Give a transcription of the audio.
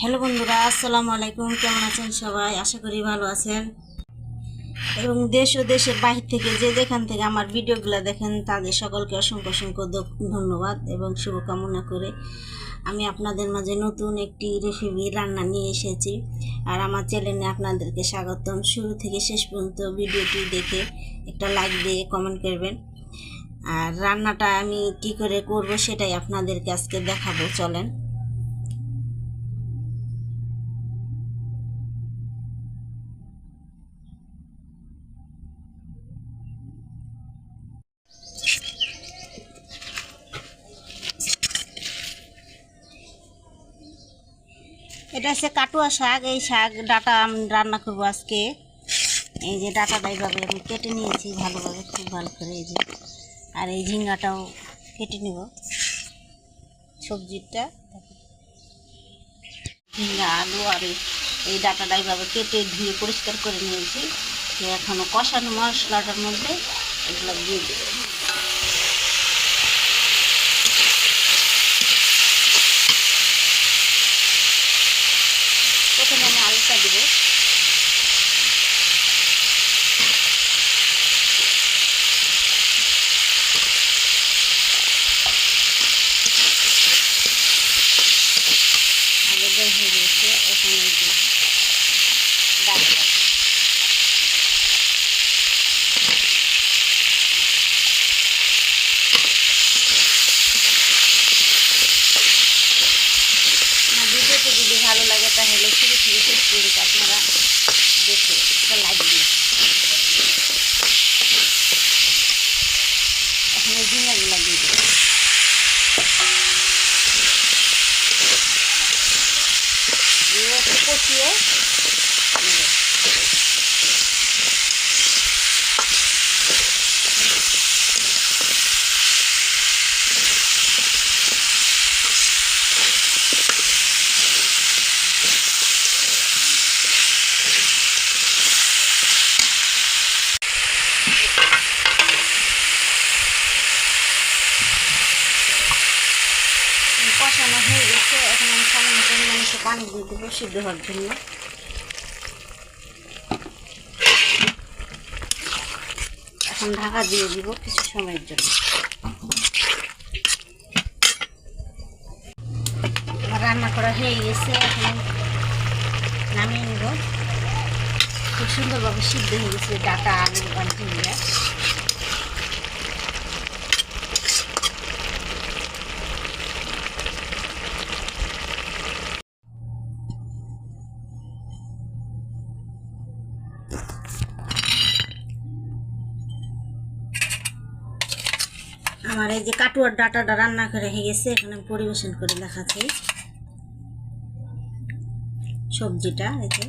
Hello বন্ধুরা, আসসালামু আলাইকুম। কেমন আছেন সবাই? আশা করি ভালো আছেন। এবং দেশ ও দেশের বাহির থেকে যে যেখান থেকে আমার ভিডিওগুলো দেখেন তাদের সকলকে অসংখ্য অসংখ্য ধন্যবাদ এবং শুভকামনা করে আমি আপনাদের মাঝে নতুন একটি রেসিপি রান্না নিয়ে এসেছি। আর আমার চ্যানেলে আপনাদেরকে স্বাগতম। শুরু থেকে শেষ পর্যন্ত ভিডিওটি দেখে একটা লাইক দিয়ে কমেন্ট করবেন। আর রান্নাটা আমি কি করে করব সেটাই আপনাদেরকে আজকে দেখাবো, চলেন। এটা হচ্ছে কাটুয়া শাক। এই শাক ডাটা আমি রান্না করবো আজকে। এই যে ডাটাটা এইভাবে আমি কেটে নিয়েছি ভালোভাবে, খুব ভালো করে। এই যে আর এই ঝিঙ্গাটাও কেটে নেব। সবজিটা ঝিঙ্গা, আলু আর এই ডাটাটা এইভাবে কেটে ধুয়ে পরিষ্কার করে নিয়েছি। এখনও কষানো মশলাটার মধ্যে এগুলো দিয়ে দেবো। প্রথমে আমি আলুটা দেবো। হয়ে গেছে, এখন এই যে ডালটা ভিডিওতে যদি ভালো লাগে তাহলে শুরু থেকে শেষ পর্যন্ত আপনারা দেখে একটা লাইক দিন। এখন এই ঝিঙ্গাগুলো দিয়ে দেবো। একটু কষিয়ে নেব। কষানো হয়ে গেছে, এখন আমি সামান্য পরিমাণে একটু পানি দিয়ে দেবো সিদ্ধ হওয়ার জন্য। এখন ঢাকা দিয়ে দিব কিছু সময়ের জন্য। আমার রান্না করা হয়ে গেছে, এখন নামিয়ে নেব। খুব সুন্দরভাবে সিদ্ধ হয়ে গেছে ডাটা, আলু আর ঝিঙ্গা। আমার এই যে কাটুয়ার ডাটাটা রান্না করে হয়ে গেছে, এখানে পরিবেশন করে দেখাচ্ছি। সবজিটা এই যে